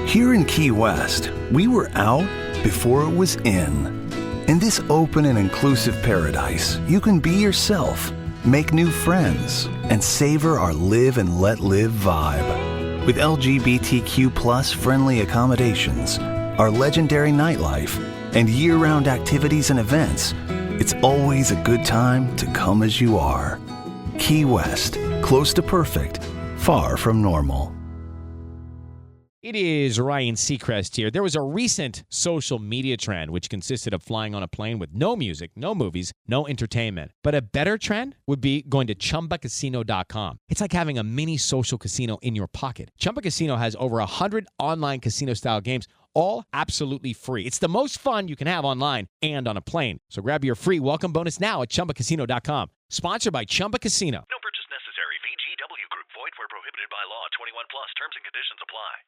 Here in Key West, we were out before it was in. In this open and inclusive paradise, you can be yourself, make new friends, and savor our live and let live vibe. With LGBTQ plus friendly accommodations, our legendary nightlife, and year-round activities and events, it's always a good time to come as you are. Key West, close to perfect, far from normal. It is Ryan Seacrest here. There was a recent social media trend which consisted of flying on a plane with no music, no movies, no entertainment. But a better trend would be going to ChumbaCasino.com. It's like having a mini social casino in your pocket. Chumba Casino has over 100 online casino-style games, all absolutely free. It's the most fun you can have online and on a plane. So grab your free welcome bonus now at ChumbaCasino.com. Sponsored by Chumba Casino. No purchase necessary. VGW Group. Void where prohibited by law. 21 plus. Terms and conditions apply.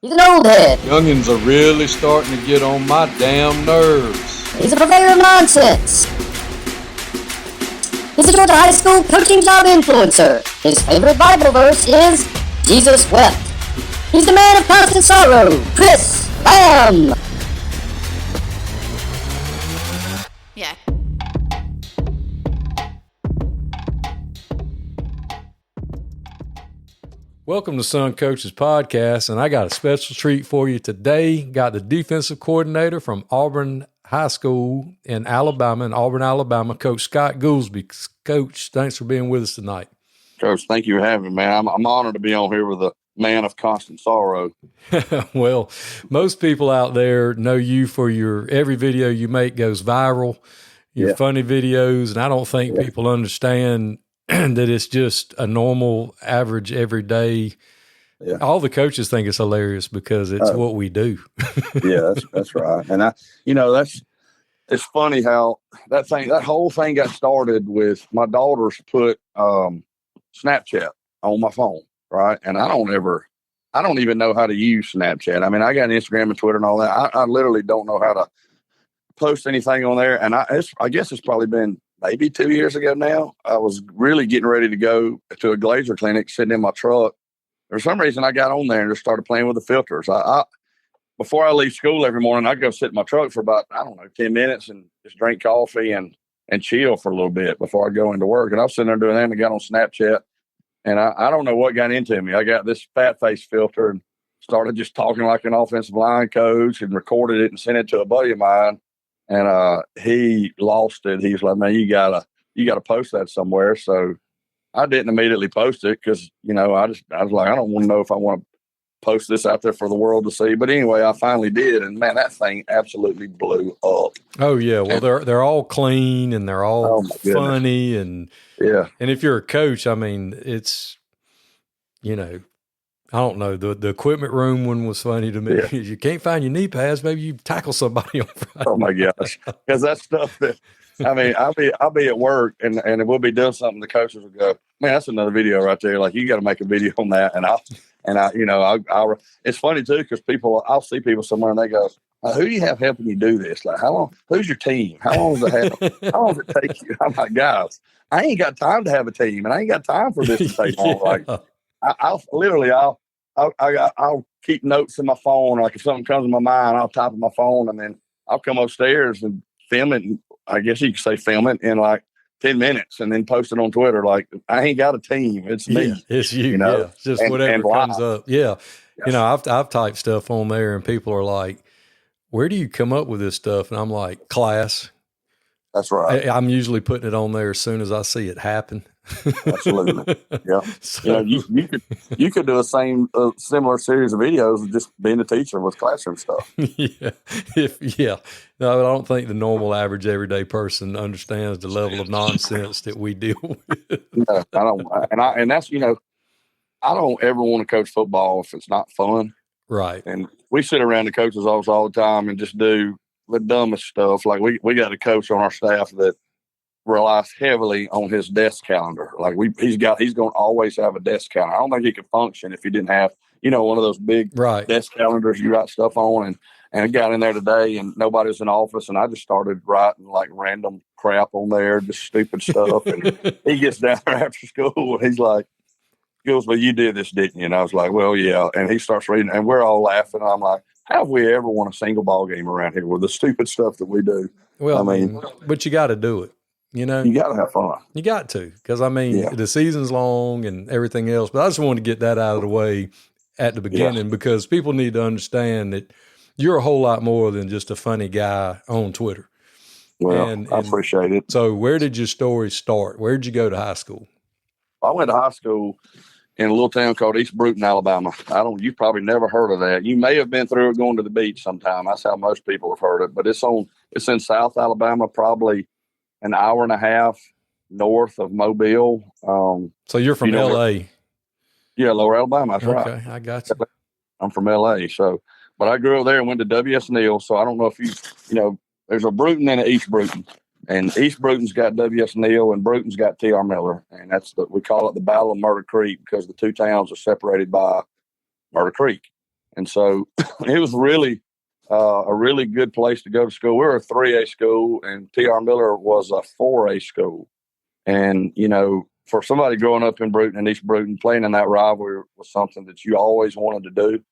He's an old head. Youngins are really starting to get on my damn nerves. He's a purveyor of nonsense. He's a Georgia high school coaching job influencer. His favorite Bible verse is, Jesus wept. He's the man of constant sorrow, Chris Lamb. Yeah. Welcome to Sun Coaches Podcast, and I got a special treat for you today. Got the defensive coordinator from Auburn High School in Alabama, in Auburn, Alabama, Coach Scott Goolsby. Coach, thanks for being with us tonight. Coach, thank you for having me, man. I'm honored to be on here with a man of constant sorrow. Well, most people out there know you for your every video you make goes viral, your funny videos, and I don't think people understand that it's just a normal, average, everyday. Yeah. All the coaches think it's hilarious because it's what we do. Yeah, that's right. And it's funny how that whole thing got started with my daughters put Snapchat on my phone, right? And I don't even know how to use Snapchat. I mean, I got Instagram and Twitter and all that. I literally don't know how to post anything on there. And I guess it's probably been maybe 2 years ago now. I was really getting ready to go to a glazer clinic, sitting in my truck. For some reason, I got on there and just started playing with the filters. Before I leave school every morning, I go sit in my truck for about, 10 minutes and just drink coffee and chill for a little bit before I go into work. And I was sitting there doing that and got on Snapchat. And I don't know what got into me. I got this fat face filter and started just talking like an offensive line coach and recorded it and sent it to a buddy of mine. And he lost it. He was like, man, you gotta post that somewhere. So I didn't immediately post it because, I was like, I don't want to know if I want to post this out there for the world to see. But anyway, I finally did. And man, that thing absolutely blew up. Oh yeah. Well, they're all clean and they're all funny. And yeah. And if you're a coach, I mean, it's, I don't know. The equipment room one was funny to me. Yeah. You can't find your knee pads. Maybe you tackle somebody on Friday. Oh my gosh. Because that's stuff that, I'll be at work and we'll be doing something. The coaches will go, man, that's another video right there. Like, you got to make a video on that. And I'll it's funny too, because I'll see people somewhere and they go, who do you have helping you do this? Like, how long, who's your team? How long does it have? How long does it take you? I'm like, guys, I ain't got time to have a team and I ain't got time for this to take long. Like, I'll keep notes in my phone. Like, if something comes to my mind, I'll type in my phone and then I'll come upstairs and film it. And I guess you could say film it in like 10 minutes and then post it on Twitter. Like, I ain't got a team. It's me. Yeah, it's you. Yeah. It's just whatever comes up. Yeah. Yeah. I've typed stuff on there and people are like, where do you come up with this stuff? And I'm like, class. That's right. I'm usually putting it on there as soon as I see it happen. Absolutely. Yeah. So, you could do a similar series of videos of just being a teacher with classroom stuff. Yeah. No, I don't think the normal, average, everyday person understands the level of nonsense that we deal with. No, I don't. And that's, I don't ever want to coach football if it's not fun. Right. And we sit around the coaches' office all the time and just do the dumbest stuff. Like, we got a coach on our staff that relies heavily on his desk calendar. Like, he's going to always have a desk calendar. I don't think he could function if he didn't have, one of those big desk calendars you write stuff on. And I got in there today and nobody was in office and I just started writing like random crap on there, just stupid stuff. And he gets down there after school and he's like, Goolsby, you did this, didn't you? And I was like, well, yeah. And he starts reading, and we're all laughing. I'm like, how have we ever won a single ball game around here with the stupid stuff that we do? Well, I mean, but you got to do it. You know, you got to have fun. You got to, because I mean, the season's long and everything else. But I just wanted to get that out of the way at the beginning because people need to understand that you're a whole lot more than just a funny guy on Twitter. Well, I appreciate it. So, where did your story start? Where did you go to high school? I went to high school in a little town called East Bruton, Alabama. You've probably never heard of that. You may have been through it going to the beach sometime. That's how most people have heard it. But it's in South Alabama, probably an hour and a half north of Mobile. So you're from L.A.? Yeah, Lower Alabama. That's right. Okay, I got you. I'm from L.A. But I grew up there and went to W.S. Neal. So I don't know if there's a Bruton and an East Bruton. And East Bruton's got W.S. Neal and Bruton's got T.R. Miller. And we call it the Battle of Murder Creek because the two towns are separated by Murder Creek. And so it was really a really good place to go to school. We were a 3A school and T.R. Miller was a 4A school. And, for somebody growing up in Bruton and East Bruton, playing in that rivalry was something that you always wanted to do.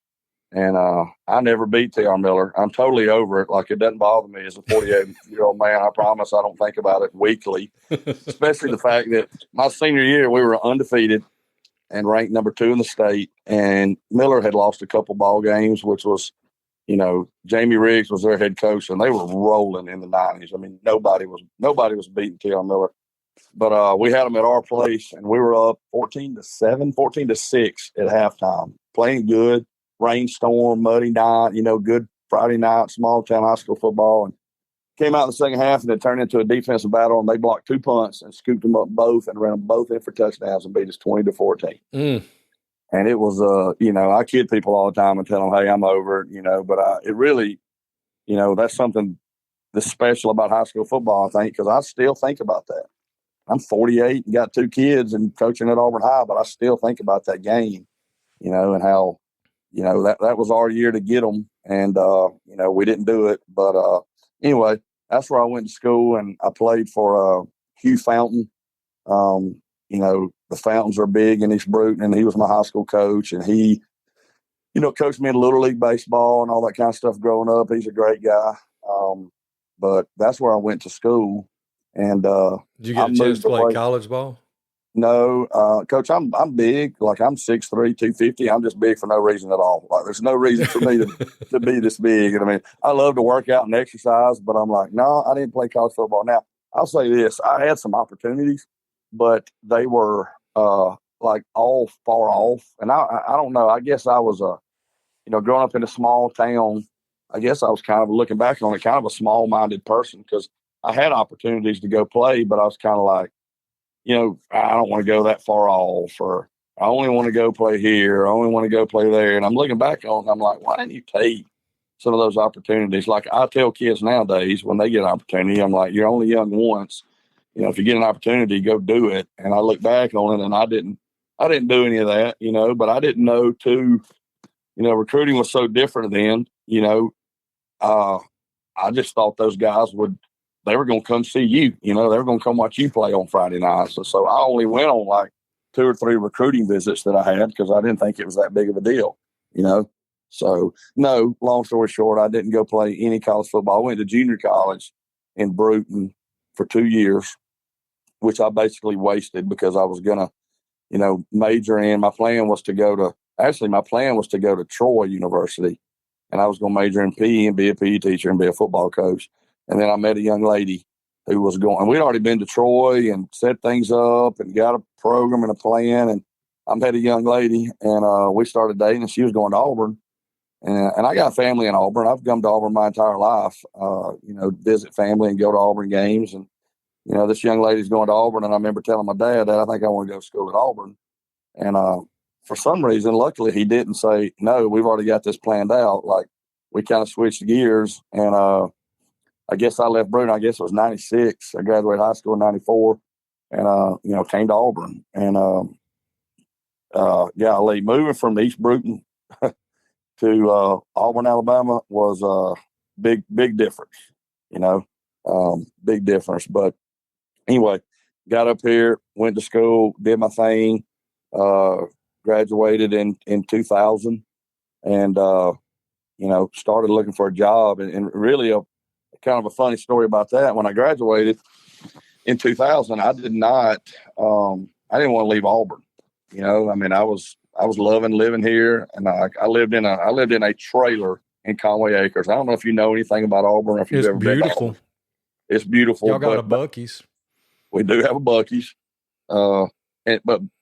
And I never beat T.R. Miller. I'm totally over it. Like, it doesn't bother me as a 48-year-old man. I promise I don't think about it weekly, especially the fact that my senior year we were undefeated and ranked number 2 in the state. And Miller had lost a couple ball games, which was, Jamie Riggs was their head coach, and they were rolling in the 90s. I mean, nobody was beating T.R. Miller. But we had them at our place, and we were up 14-7, 14-6 at halftime, playing good. Rainstorm, muddy night, good Friday night, small town high school football. And came out in the second half, and it turned into a defensive battle, and they blocked 2 punts and scooped them up both and ran them both in for touchdowns and beat us 20-14. And it was, I kid people all the time and tell them, hey, I'm over it, but it really, that's something that's special about high school football, I think, because I still think about that. I'm 48 and got 2 kids and coaching at Auburn High, but I still think about that game, and how, that was our year to get them. And, we didn't do it. But anyway, that's where I went to school, and I played for Hugh Fountain. The Fountains are big in East Bruton, and he was my high school coach. And he, coached me in Little League baseball and all that kind of stuff growing up. He's a great guy. But that's where I went to school. And did you get a chance to play college ball? No, Coach, I'm big. Like, I'm 6'3", 250. I'm just big for no reason at all. Like, there's no reason for me to be this big. And I mean, I love to work out and exercise, but I'm like, no, I didn't play college football. Now, I'll say this. I had some opportunities, but they were like all far off. And I don't know. I guess I was growing up in a small town, I guess I was kind of, looking back on it, kind of a small-minded person because I had opportunities to go play, but I was kind of like, I don't want to go that far off, or I only want to go play here. I only want to go play there. And I'm looking back on it, I'm like, why didn't you take some of those opportunities? Like, I tell kids nowadays when they get an opportunity, I'm like, you're only young once. If you get an opportunity, go do it. And I look back on it, and I didn't do any of that, but I didn't know recruiting was so different then, I just thought those guys they were going to come see you, they were going to come watch you play on Friday nights. So I only went on like 2 or 3 recruiting visits that I had because I didn't think it was that big of a deal, So, no, long story short, I didn't go play any college football. I went to junior college in Bruton for 2 years, which I basically wasted because I was going to, major in. My plan was to go to Troy University, and I was going to major in PE and be a PE teacher and be a football coach. And then I met a young lady who was going, and we'd already been to Troy and set things up and got a program and a plan. And I met a young lady, and we started dating, and she was going to Auburn. And I got a family in Auburn. I've come to Auburn my entire life, visit family and go to Auburn games. And, this young lady's going to Auburn. And I remember telling my dad that I think I want to go to school at Auburn. And for some reason, luckily, he didn't say, no, we've already got this planned out. Like, we kind of switched gears. And I guess I left Bruton. I guess it was 96. I graduated high school in 94 and, came to Auburn. And, golly, moving from East Bruton to Auburn, Alabama was a big difference, big difference. But anyway, got up here, went to school, did my thing, graduated in 2000 and, started looking for a job. And really kind of a funny story about that. When I graduated in 2000, I did not, I didn't want to leave Auburn. I was loving living here, and I lived in a trailer in Conway Acres. I don't know if you know anything about Auburn, or if you've ever been to Auburn. It's beautiful. Y'all got a Buc-ee's. We do have a Buc-ee's. And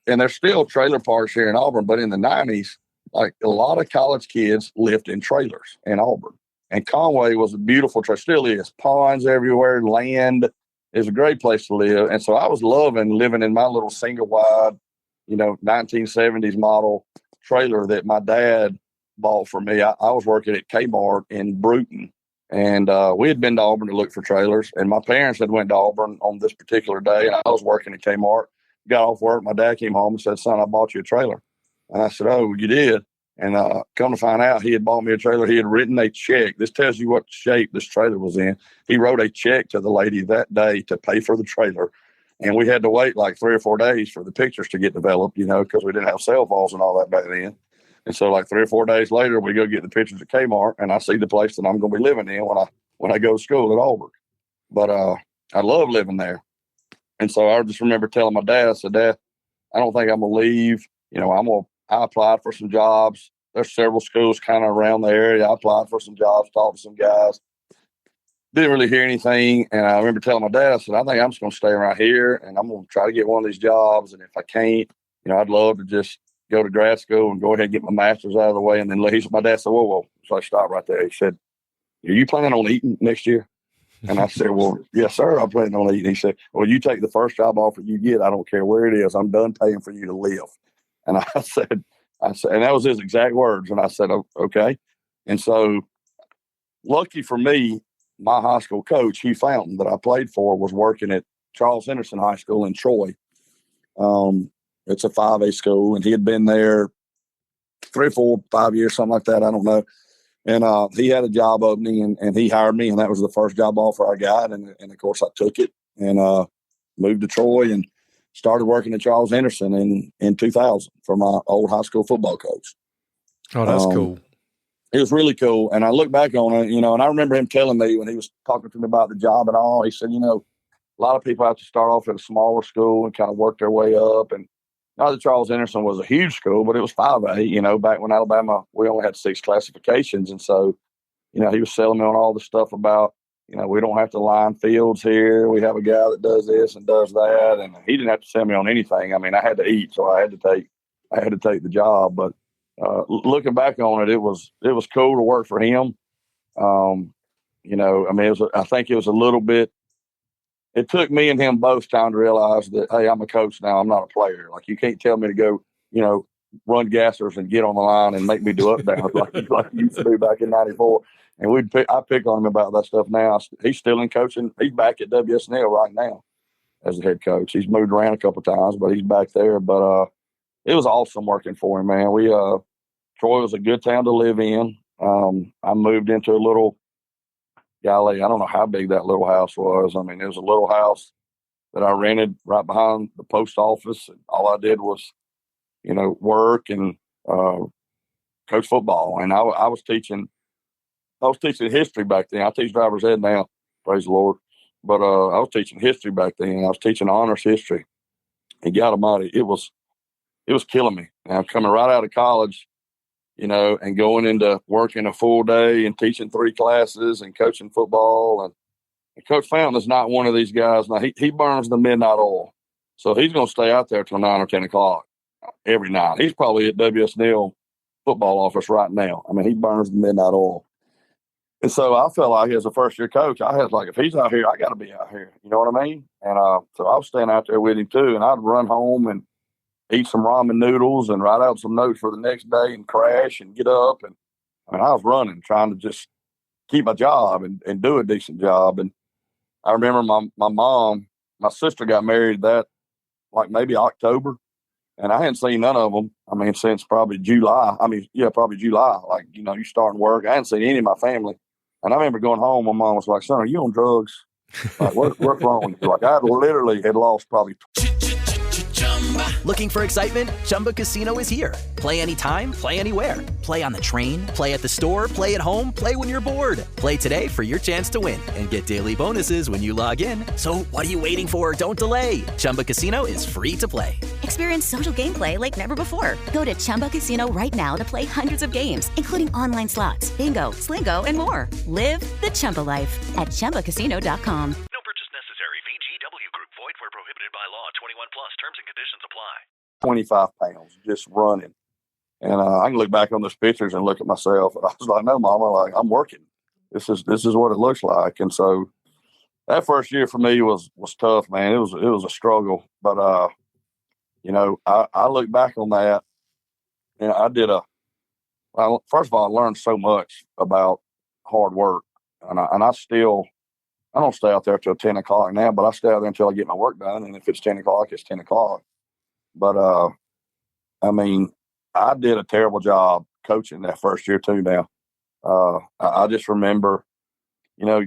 there's still trailer parks here in Auburn, but in the 90s, like a lot of college kids lived in trailers in Auburn. And Conway was a beautiful trailer, still is. Ponds everywhere, land. It's a great place to live. And so I was loving living in my little single wide, 1970s model trailer that my dad bought for me. I was working at Kmart in Bruton, and we had been to Auburn to look for trailers, and my parents had went to Auburn on this particular day, and I was working at Kmart. Got off work, my dad came home and said, "Son, I bought you a trailer." And I said, "Oh, you did?" And come to find out, he had bought me a trailer. He had written a check. This tells you what shape this trailer was in. He wrote a check to the lady that day to pay for the trailer. And we had to wait like 3 or 4 days for the pictures to get developed, because we didn't have cell phones and all that back then. And so like 3 or 4 days later, we go get the pictures at Kmart, and I see the place that I'm going to be living in when I go to school at Auburn. But I love living there. And so I just remember telling my dad, I said, "Dad, I don't think I'm going to leave. I applied for some jobs. There's several schools kind of around the area. I applied for some jobs, talked to some guys. Didn't really hear anything." And I remember telling my dad, I said, "I think I'm just going to stay around here, and I'm going to try to get one of these jobs. And if I can't, I'd love to just go to grad school and go ahead and get my master's out of the way." And then my dad said, whoa. So I stopped right there. He said, "Are you planning on eating next year?" And I said, "Well, yes, sir, I'm planning on eating." He said, "Well, you take the first job offer you get. I don't care where it is. I'm done paying for you to live." And I said, and that was his exact words. And I said, "Okay." And so lucky for me, my high school coach, Hugh Fountain, that I played for, was working at Charles Henderson High School in Troy. It's a 5A school, and he had been there 3, 4, 5 years, something like that. I don't know. And he had a job opening, and he hired me, and that was the first job offer I got. And of course, I took it and moved to Troy and started working at Charles Henderson in 2000 for my old high school football coach. Oh, that's cool. It was really cool. And I look back on it, and I remember him telling me when he was talking to me about the job and all, he said, a lot of people have to start off at a smaller school and kind of work their way up. And not that Charles Henderson was a huge school, but it was 5A, back when Alabama, we only had 6 classifications. And so, he was selling me on all the stuff about, we don't have to line fields here. We have a guy that does this and does that. And he didn't have to sell me on anything. I mean, I had to eat, so I had to take the job. But looking back on it, it was cool to work for him. I think it was a little bit, it took me and him both time to realize that, hey, I'm a coach now. I'm not a player. Like, you can't tell me to go, run gassers and get on the line and make me do up downs like you used to do back in '94. And I pick on him about that stuff now. He's still in coaching. He's back at WSNL right now as the head coach. He's moved around a couple of times, but he's back there. But it was awesome working for him, man. Troy was a good town to live in. I moved into a little, golly, I don't know how big that little house was. I mean, it was a little house that I rented right behind the post office. And all I did was, work and coach football. And I was teaching history back then. I teach driver's ed now, praise the Lord. But I was teaching history back then. I was teaching honors history. And God Almighty, it was killing me. Now, coming right out of college, and going into working a full day and teaching 3 classes and coaching football. And Coach Fountain is not one of these guys. Now, he burns the midnight oil. So he's going to stay out there till 9 or 10 o'clock every night. He's probably at WSNL football office right now. I mean, he burns the midnight oil. And so I felt like as a first-year coach, I had like, if he's out here, I got to be out here. You know what I mean? And so I was staying out there with him too. And I'd run home and eat some ramen noodles and write out some notes for the next day and crash and get up. And I was running, trying to just keep my job and do a decent job. And I remember my sister got married that like maybe October. And I hadn't seen none of them. I mean, since probably July. Probably July. Like, you starting work. I hadn't seen any of my family. And I remember going home. My mom was like, "Son, are you on drugs? Like, what's wrong with you?" Like, I literally had lost probably Looking for excitement? Chumba Casino is here. Play anytime, play anywhere. Play on the train, play at the store, play at home, play when you're bored. Play today for your chance to win and get daily bonuses when you log in. So what are you waiting for? Don't delay. Chumba Casino is free to play. Experience social gameplay like never before. Go to Chumba Casino right now to play hundreds of games, including online slots, bingo, Slingo, and more. Live the Chumba life at ChumbaCasino.com. No purchase necessary. VGW Group. Void where prohibited by law. 21 plus. Terms and conditions apply. 25 pounds, just running. And I can look back on those pictures and look at myself, and I was like, no, Mama, like, I'm working. This is what it looks like. And so that first year for me was tough, man. It was a struggle. But, you know, I look back on that, and first of all, I learned so much about hard work. And I don't stay out there till 10 o'clock now, but I stay out there until I get my work done. And if it's 10 o'clock, it's 10 o'clock. But, I mean, I did a terrible job coaching that first year too now. I just remember, you know,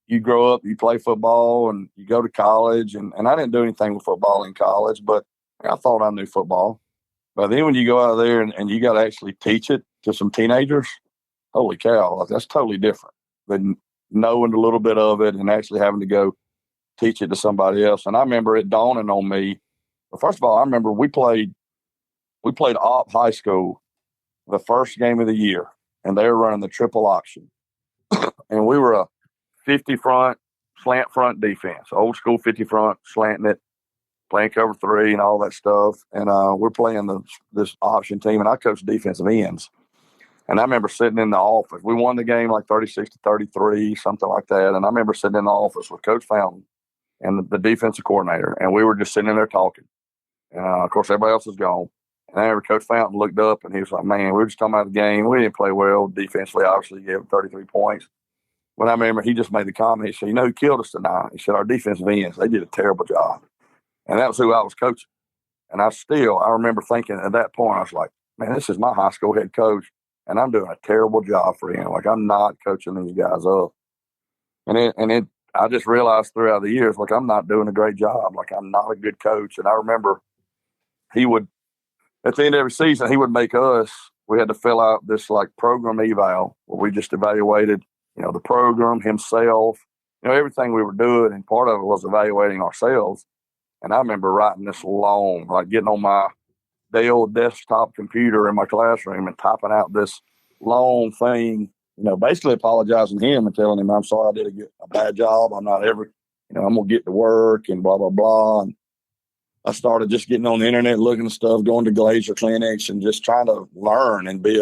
you grow up, you play football, and you go to college. And I didn't do anything with football in college, but I thought I knew football. But then when you go out there and you got to actually teach it to some teenagers, holy cow, that's totally different than knowing a little bit of it and actually having to go teach it to somebody else. And I remember it dawning on me. Well, first of all, I remember we played Auburn High School the first game of the year, and they were running the triple option. And we were a 50 front, slant front defense, old school 50 front, slanting it, playing cover three and all that stuff. And we're playing this option team, and I coached defensive ends. And I remember sitting in the office. We won the game like 36-33, something like that. And I remember sitting in the office with Coach Fountain and the defensive coordinator, and we were just sitting in there talking. And, of course, everybody else was gone. And I remember Coach Fountain looked up, and he was like, man, we were just talking about the game. We didn't play well defensively. Obviously, gave 33 points. But I remember he just made the comment. He said, you know who killed us tonight? He said, our defensive ends. They did a terrible job. And that was who I was coaching. And I remember thinking at that point, I was like, man, this is my high school head coach, and I'm doing a terrible job for him. Like, I'm not coaching these guys up. And I just realized throughout the years, like, I'm not doing a great job. Like, I'm not a good coach. And I remember he would, at the end of every season, he would make us, we had to fill out this like program eval where we just evaluated, you know, the program, himself, you know, everything we were doing. And part of it was evaluating ourselves. And I remember writing this long, like getting on my Dell desktop computer in my classroom and typing out this long thing, you know, basically apologizing to him and telling him, I'm sorry I did a bad job. I'm not ever, you know, I'm going to get to work and blah, blah, blah. And I started just getting on the internet, looking at stuff, going to Glacier clinics and just trying to learn and be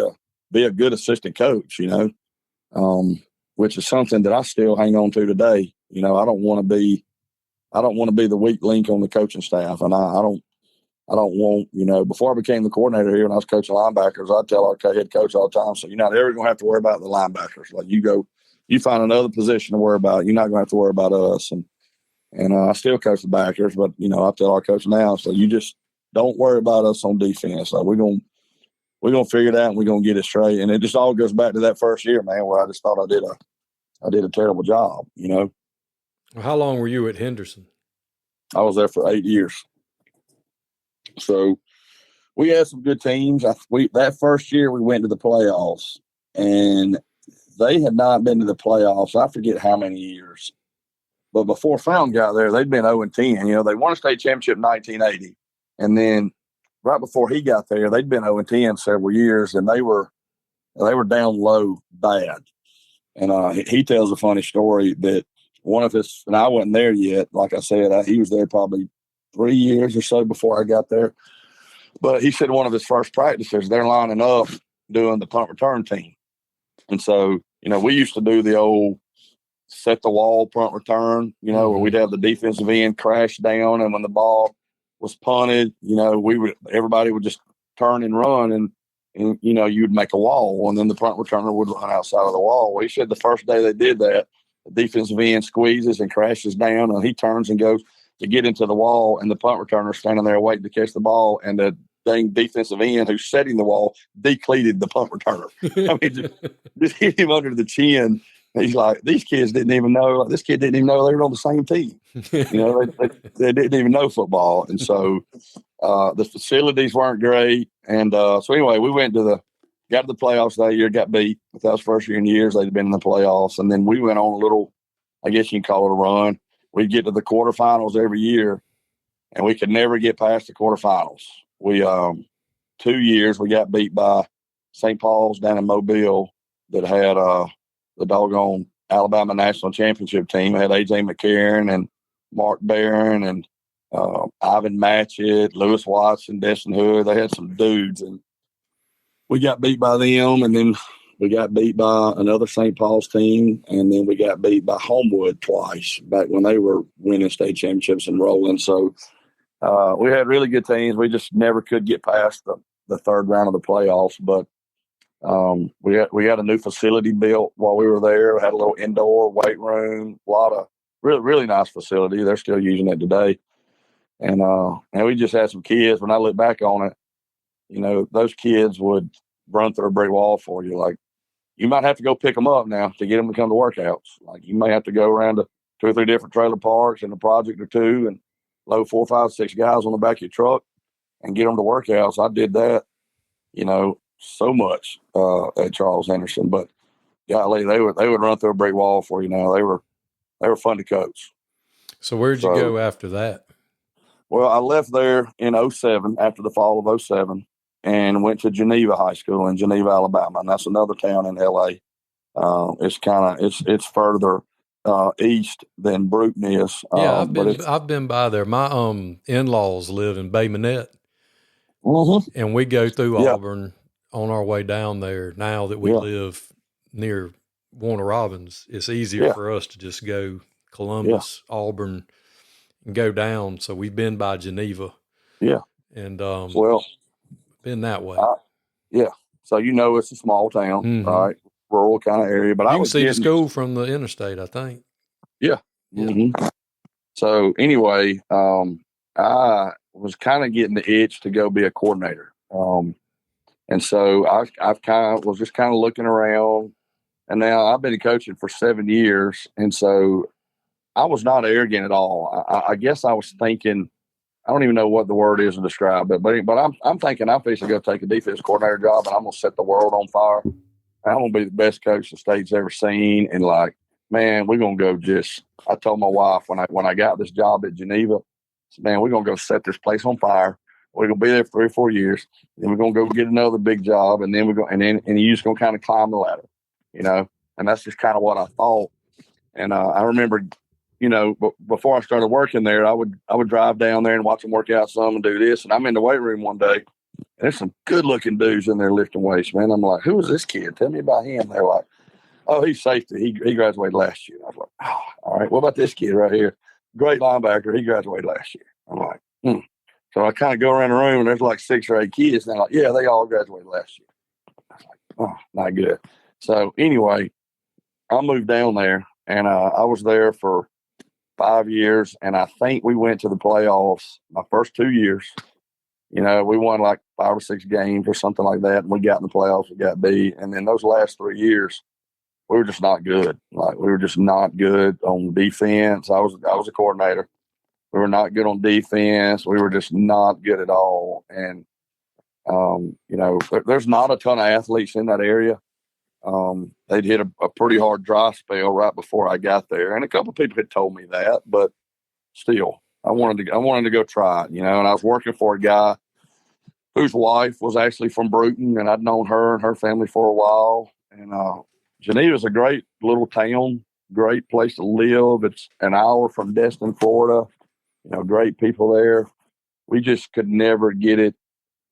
a good assistant coach, you know, which is something that I still hang on to today. You know, I don't want to be the weak link on the coaching staff. And I don't want, you know, before I became the coordinator here and I was coaching linebackers, I'd tell our head coach all the time, so you're not ever going to have to worry about the linebackers. Like, you find another position to worry about. You're not going to have to worry about us. And I still coach the backers, but, you know, I tell our coach now, so you just don't worry about us on defense. Like, we're going to figure it out and we're going to get it straight. And it just all goes back to that first year, man, where I just thought I did a terrible job, you know. Well, how long were you at Henderson? I was there for 8 years. So we had some good teams. That first year we went to the playoffs, and they had not been to the playoffs. I forget how many years. But before Fountain got there, they'd been 0-10. You know, they won a state championship in 1980. And then right before he got there, they'd been 0-10 several years, and they were down low bad. And he tells a funny story that one of his, and I wasn't there yet. Like I said, he was there probably 3 years or so before I got there. But he said one of his first practices, they're lining up doing the punt return team. And so, you know, we used to do the old set the wall punt return, you know, where we'd have the defensive end crash down, and when the ball was punted, you know, everybody would just turn and run, and you know, you'd make a wall, and then the punt returner would run outside of the wall. Well, he said the first day they did that, the defensive end squeezes and crashes down, and he turns and goes to get into the wall, and the punt returner standing there waiting to catch the ball, and the dang defensive end who's setting the wall decleated the punt returner. I mean, just hit him under the chin. He's like, these kids didn't even know. This kid didn't even know they were on the same team. You know, they didn't even know football. And so The facilities weren't great. And so anyway, we got to the playoffs that year, got beat. But that was first year in years they'd been in the playoffs. And then we went on a little, I guess you can call it a run. We'd get to the quarterfinals every year, and we could never get past the quarterfinals. We 2 years we got beat by St. Paul's down in Mobile that had the doggone Alabama national championship team. It had A.J. McCarron and Mark Barron and Ivan Matchett, Lewis Watson, Destin Hood. They had some dudes, and we got beat by them, and then we got beat by another St. Paul's team, and then we got beat by Homewood twice back when they were winning state championships and rolling. So we had really good teams. We just never could get past the third round of the playoffs. But we had a new facility built while we were there. We had a little indoor weight room, a lot of really, really nice facility. They're still using it today. And we just had some kids. When I look back on it, you know, those kids would run through a brick wall for you. Like, you might have to go pick them up now to get them to come to workouts. Like, you may have to go around to 2 or 3 different trailer parks in a project or two and load 4, 5, 6 guys on the back of your truck and get them to workouts. I did that, you know, so much at Charles Henderson. But golly, they would run through a brick wall for you. Now they were fun to coach. So where'd you go after that? Well, I left there in 07 after the fall of 07 and went to Geneva High School in Geneva, Alabama, and that's another town in LA. It's further east than Bruton is. Yeah, I've been by there. My in-laws live in Bay Minette, and we go through Auburn on our way down there. Now that we live near Warner Robins, it's easier for us to just go Columbus, Auburn, and go down. So we've been by Geneva. Yeah. And been that way. So you know it's a small town, right? Rural kind of area. But you can see the school from the interstate, I think. Yeah. So anyway, I was kind of getting the itch to go be a coordinator. And so I've was just kind of looking around, and now I've been coaching for 7 years. And so I was not arrogant at all. I guess I was thinking, I don't even know what the word is to describe it, but I'm thinking I'm fixing to go take a defense coordinator job, and I'm going to set the world on fire. I'm going to be the best coach the state's ever seen. And like, man, we're going to go I told my wife when I got this job at Geneva, I said, man, we're going to go set this place on fire. We're going to be there for 3 or 4 years. Then we're going to go get another big job. And then and you're just going to kind of climb the ladder, you know? And that's just kind of what I thought. And I remember, you know, before I started working there, I would drive down there and watch them work out some and do this. And I'm in the weight room one day. There's some good-looking dudes in there lifting weights, man. I'm like, who is this kid? Tell me about him. They're like, oh, he's safety. He graduated last year. I was like, oh, all right. What about this kid right here? Great linebacker. He graduated last year. I'm like, So I kind of go around the room, and there's like 6 or 8 kids. And they're like, yeah, they all graduated last year. I was like, oh, not good. So anyway, I moved down there, and I was there for 5 years, and I think we went to the playoffs my first 2 years. You know, we won like 5 or 6 games or something like that, and we got in the playoffs. We got beat, and then those last 3 years, we were just not good. Like, we were just not good on defense. I was a coordinator. We were not good on defense. We were just not good at all. And you know, there's not a ton of athletes in that area. They'd hit a pretty hard dry spell right before I got there, and a couple of people had told me that, but still, I wanted to go try it, you know. And I was working for a guy whose wife was actually from Bruton, and I'd known her and her family for a while. And Geneva's a great little town, great place to live. It's an hour from Destin, Florida. You know, great people there. We just could never get it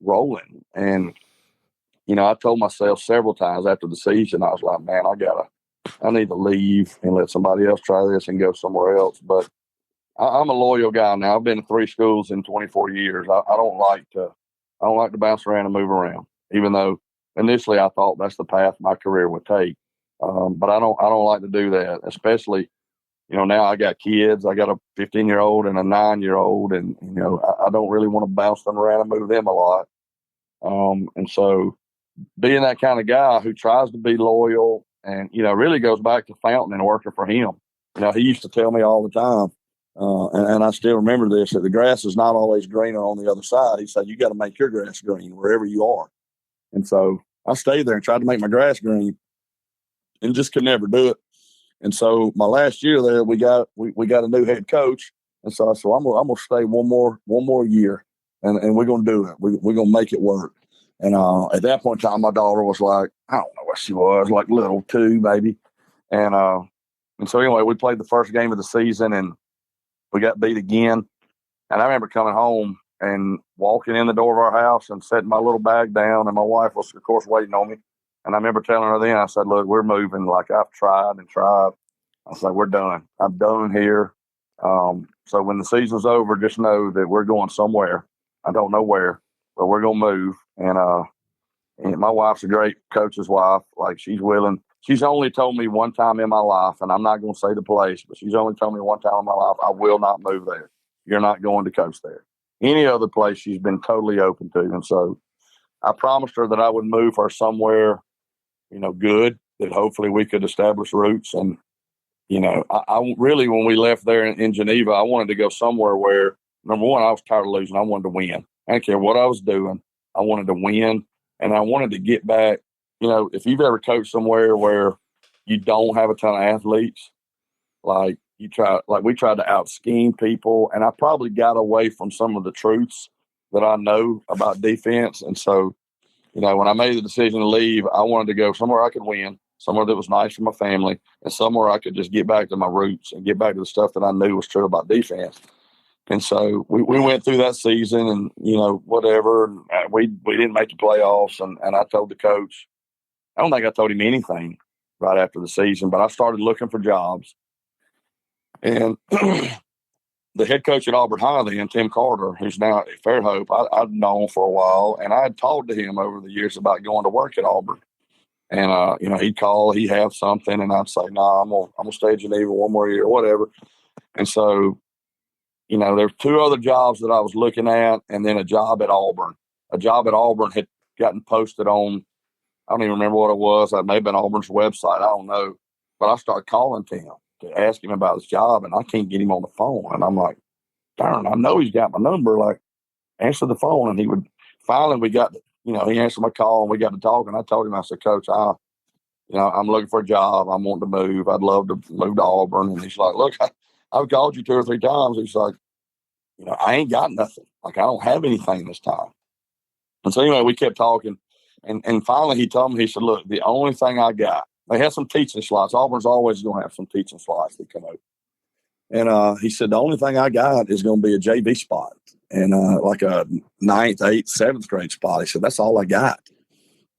rolling. And you know, I told myself several times after the season, I was like, man, I need to leave and let somebody else try this and go somewhere else. But I'm a loyal guy now. I've been to 3 schools in 24 years. I don't like to bounce around and move around, even though initially I thought that's the path my career would take. But I don't like to do that, especially, you know, now I got kids. I got a 15-year-old and a 9-year-old, and, you know, I don't really want to bounce them around and move them a lot. And so being that kind of guy who tries to be loyal and, you know, really goes back to Fountain and working for him. You know, he used to tell me all the time, And I still remember this, that the grass is not always greener on the other side. He said, you got to make your grass green wherever you are. And so I stayed there and tried to make my grass green and just could never do it. And so my last year there, we got a new head coach. And so I said, I'm going to stay one more year and we're going to do it. We're going to make it work. And at that point in time, my daughter was like, I don't know what she was, like little 2 maybe. And so anyway, we played the first game of the season and we got beat again. And I remember coming home and walking in the door of our house and setting my little bag down. And my wife was, of course, waiting on me. And I remember telling her then, I said, look, we're moving. Like, I've tried and tried. I said, we're done. I'm done here. So when the season's over, just know that we're going somewhere. I don't know where, but we're going to move. And my wife's a great coach's wife. Like, she's willing. She's only told me one time in my life, and I'm not going to say the place, but she's only told me one time in my life, I will not move there. You're not going to coach there. Any other place she's been totally open to. And so I promised her that I would move her somewhere, good, that hopefully we could establish roots. And, I really, when we left there in Geneva, I wanted to go somewhere where, number one, I was tired of losing. I wanted to win. I didn't care what I was doing. I wanted to win. And I wanted to get back. If you've ever coached somewhere where you don't have a ton of athletes, like we tried to out scheme people, and I probably got away from some of the truths that I know about defense. And so, when I made the decision to leave, I wanted to go somewhere I could win, somewhere that was nice for my family, and somewhere I could just get back to my roots and get back to the stuff that I knew was true about defense. And so we went through that season and, whatever. And we didn't make the playoffs. And I told the coach, I don't think I told him anything right after the season, but I started looking for jobs. And the head coach at Auburn High then, Tim Carter, who's now at Fairhope, I'd known for a while. And I had talked to him over the years about going to work at Auburn. And, he'd call, he'd have something. And I'd say, no, I'm going to stay at Geneva one more year or whatever. And so, there's 2 other jobs that I was looking at, and then a job at Auburn. A job at Auburn had gotten posted on, I don't even remember what it was. It may have been Auburn's website. I don't know. But I started calling Tim to ask him about his job, and I can't get him on the phone. And I'm like, darn, I know he's got my number. Like, answer the phone. And he would, finally we got, he answered my call, and we got to talk. And I told him, I said, Coach, I'm looking for a job. I'm wanting to move. I'd love to move to Auburn. And he's like, look, I've called you 2 or 3 times. He's like, I ain't got nothing. Like, I don't have anything this time. And so anyway, we kept talking. And finally he told me, he said, look, the only thing I got, they have some teaching slots. Auburn's always going to have some teaching slots that come out. And he said, the only thing I got is going to be a JV spot and like a 9th, 8th, 7th grade spot. He said, that's all I got.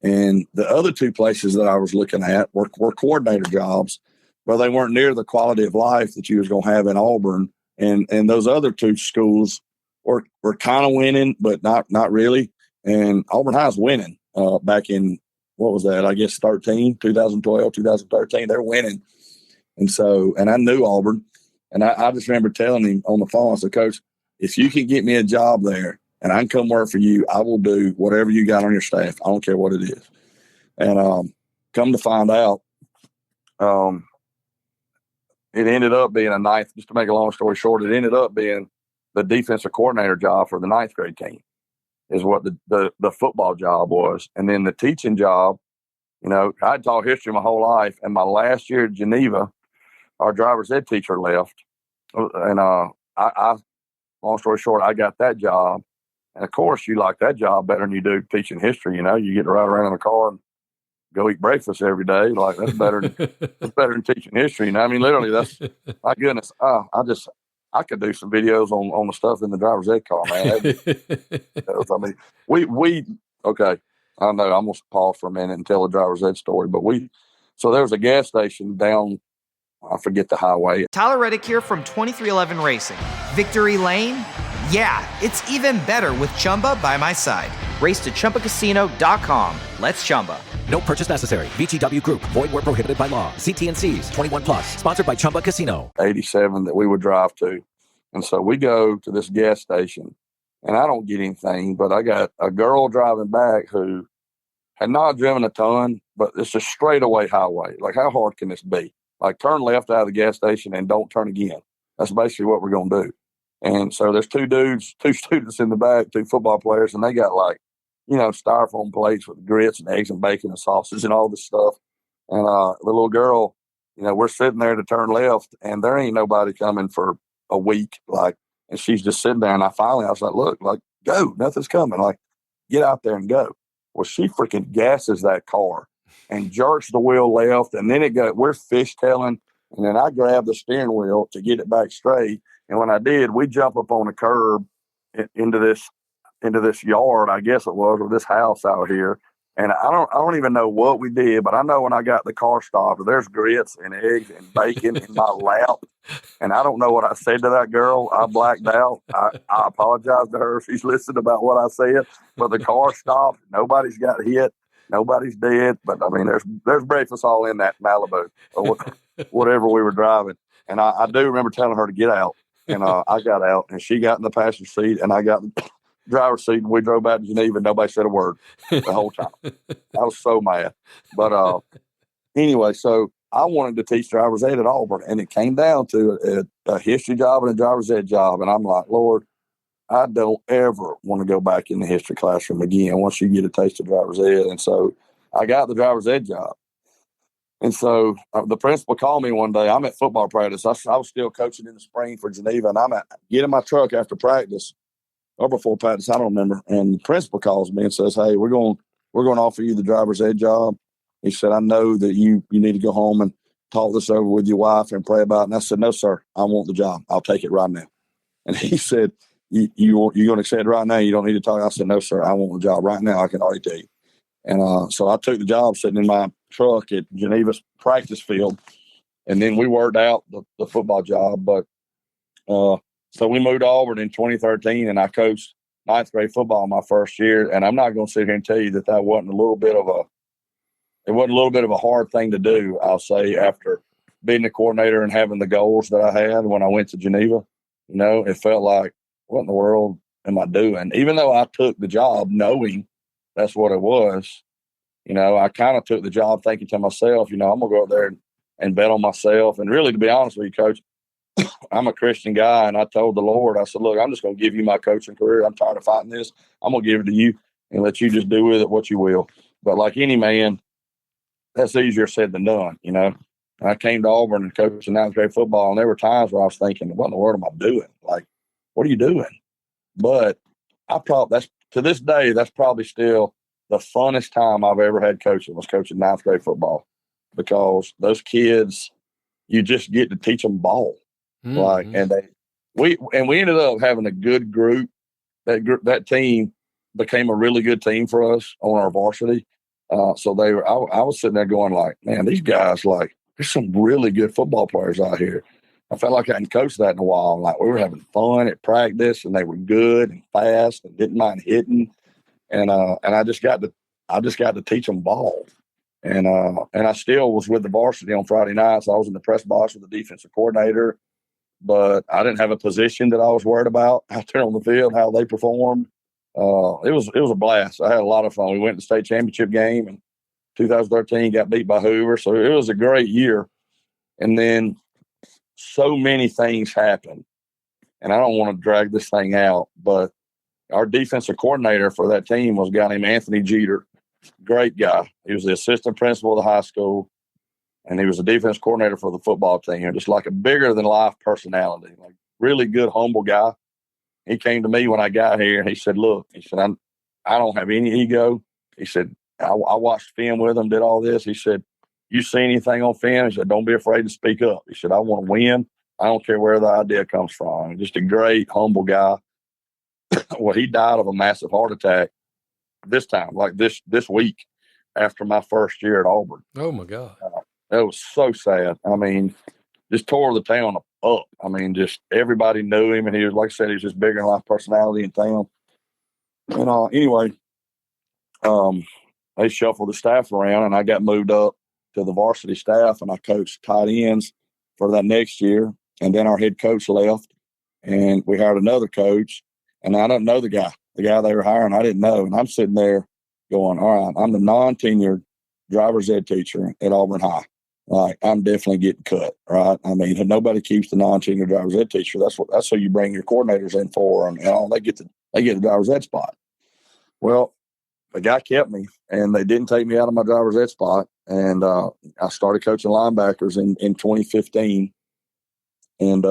And the other 2 places that I was looking at were coordinator jobs, but they weren't near the quality of life that you was going to have in Auburn. And those other 2 schools were kind of winning, but not really. And Auburn High's winning back in, what was that? I guess 2012, 2013. They're winning. And so, and I knew Auburn. And I just remember telling him on the phone, I said, Coach, if you can get me a job there and I can come work for you, I will do whatever you got on your staff. I don't care what it is. And come to find out, it ended up being a 9th, just to make a long story short, it ended up being the defensive coordinator job for the 9th grade team is what the football job was. And then the teaching job, I'd taught history my whole life. And my last year at Geneva, our driver's ed teacher left. And I long story short, I got that job. And of course, you like that job better than you do teaching history. You get to ride around in a car and go eat breakfast every day. Like, that's better than teaching history. I mean, literally, that's, my goodness. I could do some videos on the stuff in the driver's ed car, man. I mean, okay. I know I'm going to pause for a minute and tell the driver's ed story, but so there was a gas station down, I forget the highway. Tyler Reddick here from 2311 Racing. Victory Lane? Yeah, it's even better with Chumba by my side. Race to ChumbaCasino.com. Let's Chumba. No purchase necessary. VGW Group. Void where prohibited by law. See T&Cs. 21 plus. Sponsored by Chumba Casino. 87 that we would drive to. And so we go to this gas station, and I don't get anything, but I got a girl driving back who had not driven a ton, but it's a straightaway highway. Like, how hard can this be? Like, turn left out of the gas station and don't turn again. That's basically what we're going to do. And so there's two students in the back, two football players, and they got like, styrofoam plates with grits and eggs and bacon and sausage and all this stuff. And the little girl, we're sitting there to turn left, and there ain't nobody coming for a week. And she's just sitting there. And I was like, look, go, nothing's coming. Get out there and go. Well, she freaking gasses that car and jerks the wheel left. And then we're fishtailing. And then I grabbed the steering wheel to get it back straight. And when I did, we jump up on the curb into this yard, I guess it was, or this house out here. And I don't even know what we did, but I know when I got the car stopped, there's grits and eggs and bacon in my lap. And I don't know what I said to that girl. I blacked out. I apologize to her if she's listened about what I said. But the car stopped. Nobody's got hit. Nobody's dead. But I mean, there's breakfast all in that Malibu or whatever we were driving. And I do remember telling her to get out. And I got out, and she got in the passenger seat, and I got in the driver's seat, and we drove back to Geneva, and nobody said a word the whole time. I was so mad. But anyway, so I wanted to teach driver's ed at Auburn, and it came down to a history job and a driver's ed job. And I'm like, Lord, I don't ever want to go back in the history classroom again once you get a taste of driver's ed. And so I got the driver's ed job. And so the principal called me one day. I'm at football practice. I was still coaching in the spring for Geneva, and I'm get in my truck after practice or before practice, I don't remember. And the principal calls me and says, hey, we're going to offer you the driver's ed job. He said, I know that you need to go home and talk this over with your wife and pray about it. And I said, no, sir, I want the job. I'll take it right now. And he said, you're going to accept it right now? You don't need to talk. I said, no, sir, I want the job right now. I can already tell you. And so I took the job sitting in my truck at Geneva's practice field. And then we worked out the football job. But so we moved to Auburn in 2013, and I coached ninth grade football my first year. And I'm not going to sit here and tell you that wasn't a little bit of a hard thing to do, I'll say, after being the coordinator and having the goals that I had when I went to Geneva. It felt like, what in the world am I doing? Even though I took the job knowing that's what it was, I kind of took the job thinking to myself, I'm going to go out there and bet on myself. And really, to be honest with you, Coach, I'm a Christian guy, and I told the Lord, I said, look, I'm just going to give you my coaching career. I'm tired of fighting this. I'm going to give it to you and let you just do with it what you will. But like any man, that's easier said than done, I came to Auburn and coached ninth grade football, and there were times where I was thinking, what in the world am I doing? Like, what are you doing? But to this day, that's probably still the funnest time I've ever had coaching was coaching ninth grade football, because those kids, you just get to teach them ball. Mm-hmm. And we ended up having a good group. That team became a really good team for us on our varsity. So I was sitting there going like, man, these guys, like, there's some really good football players out here. I felt like I hadn't coached that in a while. Like, we were having fun at practice, and they were good and fast and didn't mind hitting. And I just got to teach them ball. And I still was with the varsity on Friday nights. I was in the press box with the defensive coordinator, but I didn't have a position that I was worried about out there on the field, how they performed. It was a blast. I had a lot of fun. We went to the state championship game in 2013, got beat by Hoover. So it was a great year. And then so many things happened, and I don't want to drag this thing out, but our defensive coordinator for that team was a guy named Anthony Jeter. Great guy. He was the assistant principal of the high school, and he was the defense coordinator for the football team. Just like a bigger than life personality, like really good, humble guy. He came to me when I got here, and he said, look, I don't have any ego. He said, I watched film with him, did all this. He said, you see anything on film? He said, don't be afraid to speak up. He said, I want to win. I don't care where the idea comes from. Just a great, humble guy. Well, he died of a massive heart attack this time, like this week, after my first year at Auburn. Oh, my God. That was so sad. I mean, just tore the town up. I mean, just everybody knew him, and he was, like I said, he was just bigger than life personality in town. And anyway, they shuffled the staff around, and I got moved up to the varsity staff, and I coached tight ends for that next year. And then our head coach left, and we hired another coach. And I don't know the guy they were hiring. I didn't know. And I'm sitting there going, all right, I'm the non-tenured driver's ed teacher at Auburn High. like, I'm definitely getting cut, right? I mean, nobody keeps the non-tenure driver's ed teacher. That's who you bring your coordinators in for, and all they get the driver's ed spot. Well, the guy kept me, and they didn't take me out of my driver's ed spot. And I started coaching linebackers in 2015. And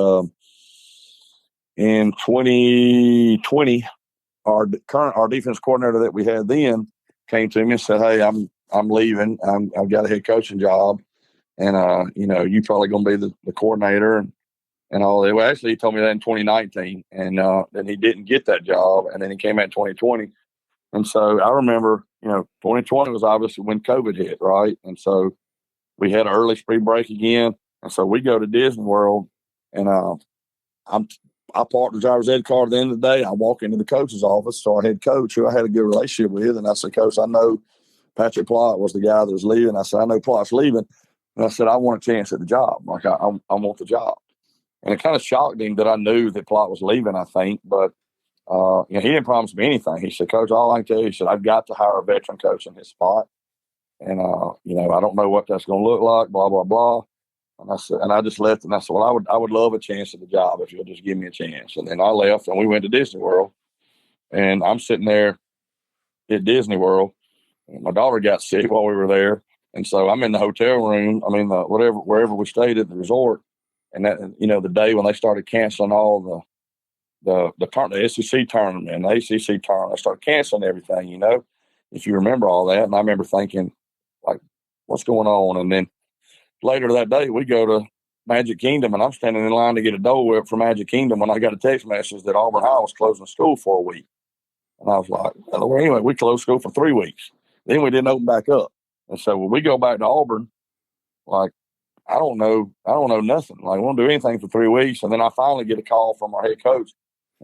in 2020, our defense coordinator that we had then came to me and said, "Hey, I'm leaving. I've got a head coaching job, and you probably going to be the coordinator and all that." Well, actually, he told me that in 2019, and then he didn't get that job, and then he came out in 2020. And so I remember, 2020 was obviously when COVID hit, right? And so we had an early spring break again. And so we go to Disney World, and I parked the driver's ed car at the end of the day. I walk into the coach's office, so our head coach, who I had a good relationship with, and I said, "Coach, I know Patrick Plott was the guy that was leaving." I said, "I know Plott's leaving." And I said, "I want a chance at the job. Like, I want the job." And it kind of shocked him that I knew that Plott was leaving, I think. But he didn't promise me anything. He said, "Coach, all I can tell you," he said, "I've got to hire a veteran coach in his spot. And, I don't know what that's going to look like, blah, blah, blah." And I said, and I just left, and I said, "Well, I would love a chance at the job if you'll just give me a chance." And then I left, and we went to Disney World. And I'm sitting there at Disney World, and my daughter got sick while we were there. And so I'm in the hotel room, wherever we stayed at the resort. And that, the day when they started canceling all the SEC tournament and the ACC tournament, they started canceling everything, if you remember all that. And I remember thinking, like, what's going on? And then later that day, we go to Magic Kingdom, and I'm standing in line to get a Dole Whip for Magic Kingdom when I got a text message that Auburn High was closing school for a week. And I was like, well, anyway, we closed school for 3 weeks. Then we didn't open back up. And so when we go back to Auburn, like, I don't know nothing. Like, we won't do anything for 3 weeks. And then I finally get a call from our head coach.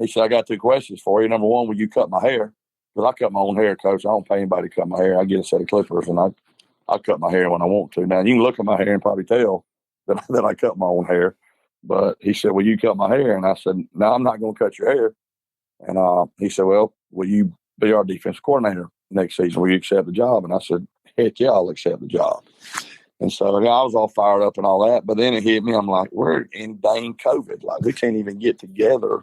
He said, "I got 2 questions for you. Number one, will you cut my hair?" Because I cut my own hair, Coach. I don't pay anybody to cut my hair. I get a set of clippers, and I cut my hair when I want to. Now, you can look at my hair and probably tell that I cut my own hair. But he said, "Will you cut my hair?" And I said, "No, I'm not going to cut your hair." And he said, "Well, will you be our defense coordinator next season? Will you accept the job?" And I said, "Heck yeah, I'll accept the job." And so I was all fired up and all that. But then it hit me. I'm like, we're in dang COVID. Like, we can't even get together.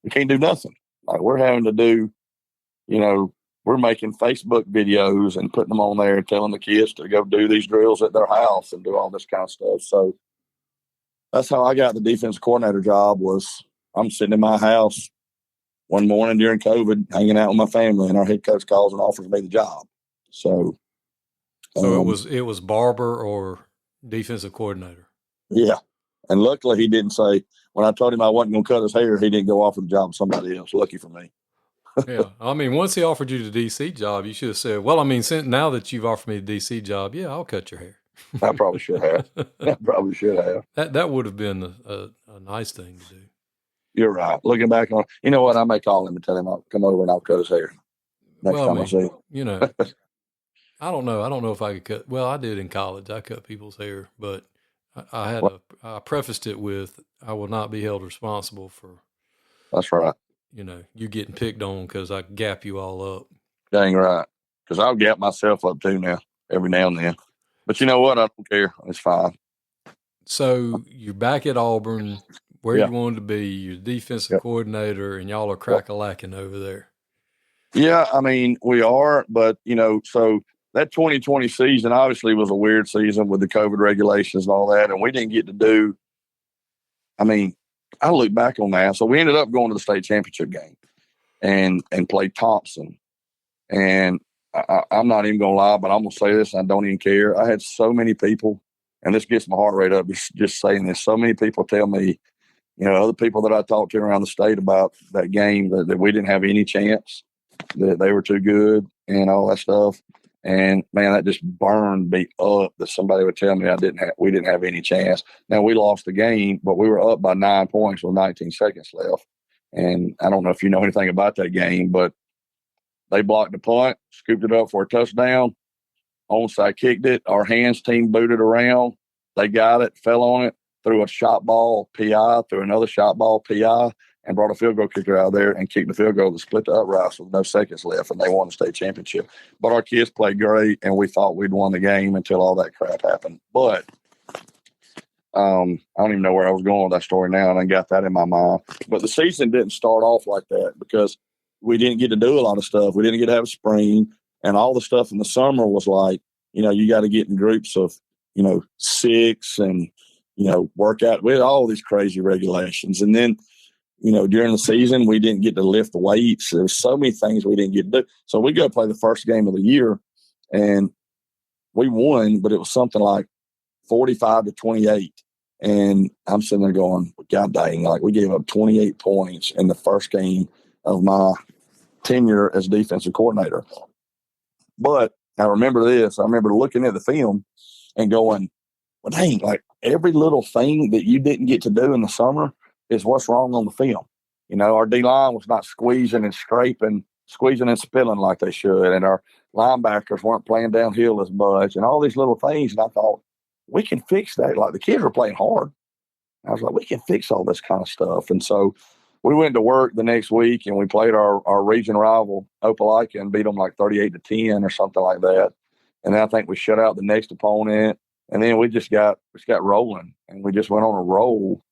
We can't do nothing. Like, we're having to do, we're making Facebook videos and putting them on there, telling the kids to go do these drills at their house and do all this kind of stuff. So that's how I got the defense coordinator job. Was I'm sitting in my house one morning during COVID, hanging out with my family, and our head coach calls and offers me the job. So it was barber or defensive coordinator. Yeah. And luckily he didn't say, when I told him I wasn't going to cut his hair, he didn't go offer the job to somebody else. Lucky for me. Yeah. I mean, once he offered you the DC job, you should have said, "Well, I mean, now that you've offered me the DC job, yeah, I'll cut your hair." I probably should have. That would have been a nice thing to do. You're right. Looking back on, you know what? I may call him and tell him I'll come over and I'll cut his hair next time I see him. I don't know. I don't know if I could cut. Well, I did in college. I cut people's hair, but I prefaced it with, "I will not be held responsible for." That's right. You getting picked on because I gap you all up. Dang right. Because I'll gap myself up too now, every now and then. But you know what? I don't care. It's fine. So you're back at Auburn, where you wanted to be. You're defensive coordinator, and y'all are crack-a-lacking over there. Yeah, I mean, we are. But, so that 2020 season obviously was a weird season with the COVID regulations and all that. And we didn't get to do, I look back on that. So we ended up going to the state championship game and played Thompson. And I'm not even going to lie, but I'm going to say this, and I don't even care. I had so many people, and this gets my heart rate up just saying this. So many people tell me, other people that I talked to around the state about that game, that we didn't have any chance, that they were too good and all that stuff. And man, that just burned me up that somebody would tell me we didn't have any chance. Now we lost the game, but we were up by 9 points with 19 seconds left. And I don't know if you know anything about that game, but they blocked the punt, scooped it up for a touchdown. Onside kicked it. Our hands team booted around. They got it, fell on it, threw a shot ball PI, threw another shot ball PI, and brought a field goal kicker out there and kicked the field goal to split the uprights with no seconds left, and they won the state championship. But our kids played great, and we thought we'd won the game until all that crap happened. But I don't even know where I was going with that story now, and I got that in my mind. But the season didn't start off like that because we didn't get to do a lot of stuff. We didn't get to have a spring, and all the stuff in the summer was like, you got to get in groups of, 6 and, work out with all these crazy regulations. And then, during the season, we didn't get to lift the weights. There's so many things we didn't get to do. So we go play the first game of the year, and we won, but it was something like 45-28. And I'm sitting there going, God dang, like we gave up 28 points in the first game of my tenure as defensive coordinator. But I remember this. I remember looking at the film and going, well, dang, like every little thing that you didn't get to do in the summer is what's wrong on the film. Our D-line was not squeezing and spilling like they should. And our linebackers weren't playing downhill as much and all these little things. And I thought, we can fix that. Like the kids were playing hard. I was like, we can fix all this kind of stuff. And so we went to work the next week and we played our region rival, Opelika, and beat them like 38-10 or something like that. And then I think we shut out the next opponent. And then we just got rolling, and we just went on a roll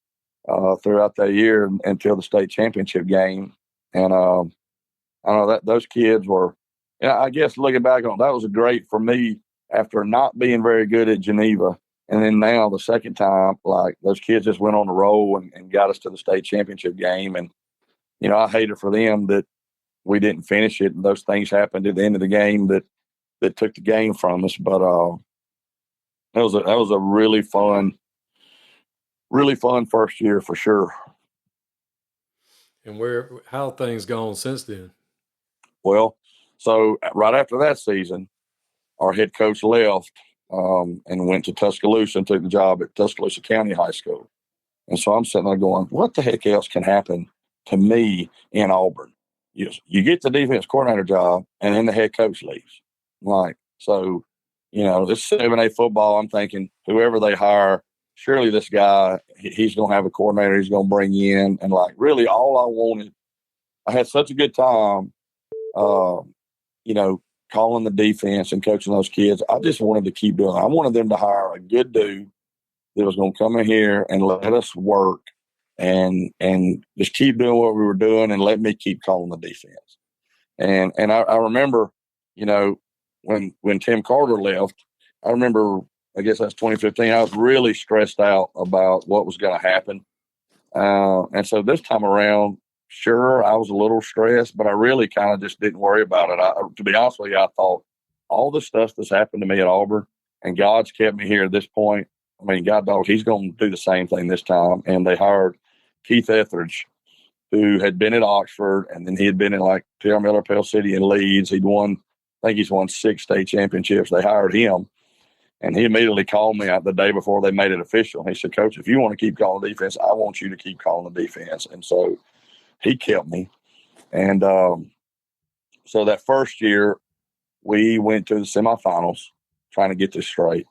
throughout that year until the state championship game. And I know that those kids were, I guess looking back on it, that was great for me after not being very good at Geneva. And then now the second time, like those kids just went on a roll and got us to the state championship game. And, I hated for them that we didn't finish it. And those things happened at the end of the game that took the game from us. But that was a really fun first year for sure. And how have things gone since then? Well, so right after that season, our head coach left and went to Tuscaloosa and took the job at Tuscaloosa County High School. And so I'm sitting there going, what the heck else can happen to me in Auburn? You get the defense coordinator job, and then the head coach leaves. Like, so, this 7A football, I'm thinking whoever they hire, surely this guy, he's going to have a coordinator he's going to bring in. And, like, really all I wanted, I had such a good time, calling the defense and coaching those kids. I just wanted to keep doing it. I wanted them to hire a good dude that was going to come in here and let us work and just keep doing what we were doing and let me keep calling the defense. And I remember, when Tim Carter left, I remember, I guess that's 2015, I was really stressed out about what was going to happen. And so this time around, sure, I was a little stressed, but I really kind of just didn't worry about it. To be honest with you, I thought all the stuff that's happened to me at Auburn, and God's kept me here at this point. I mean, God dog, he's going to do the same thing this time. And they hired Keith Etheridge, who had been at Oxford, and then he had been in like Pierre Miller, Pell City, and Leeds. I think he's won 6 state championships. They hired him. And he immediately called me out the day before they made it official. He said, Coach, if you want to keep calling defense, I want you to keep calling the defense. And so he kept me. And so that first year, we went to the semifinals, trying to get this straight.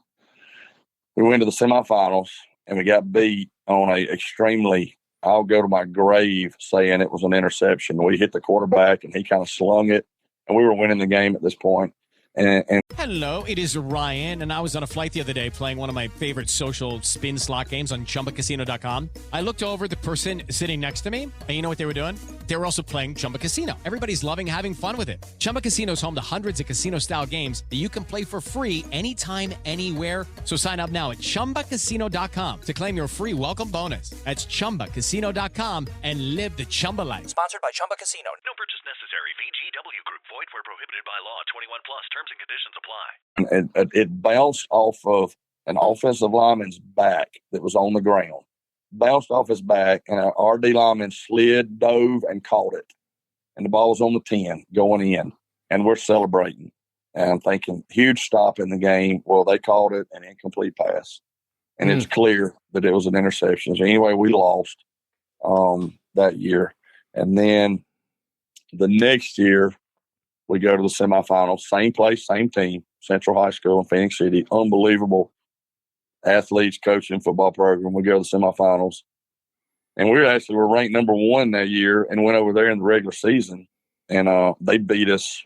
We went to the semifinals, and we got beat on a extremely, I'll go to my grave saying it was an interception. We hit the quarterback, and he kind of slung it, and we were winning the game at this point. And Hello, it is Ryan, and I was on a flight the other day playing one of my favorite social spin slot games on ChumbaCasino.com. I looked over at the person sitting next to me, and you know what they were doing? They were also playing Chumba Casino. Everybody's loving having fun with it. Chumba Casino is home to hundreds of casino-style games that you can play for free anytime, anywhere. So sign up now at ChumbaCasino.com to claim your free welcome bonus. That's ChumbaCasino.com and live the Chumba life. Sponsored by Chumba Casino. No purchase necessary. VGW Group. Void where prohibited by law. 21 plus. Terms and conditions apply. It bounced off of an offensive lineman's back that was on the ground. Bounced off his back, and our RD lineman slid, dove, and caught it. And the ball was on the 10 going in, and we're celebrating. And I'm thinking, huge stop in the game. Well, they called it an incomplete pass. And it's clear that it was an interception. So anyway, we lost that year. And then the next year, we go to the semifinals, same place, same team, Central High School in Phoenix City. Unbelievable athletes, coaching, football program. We go to the semifinals. And we were ranked number 1 that year and went over there in the regular season. And they beat us.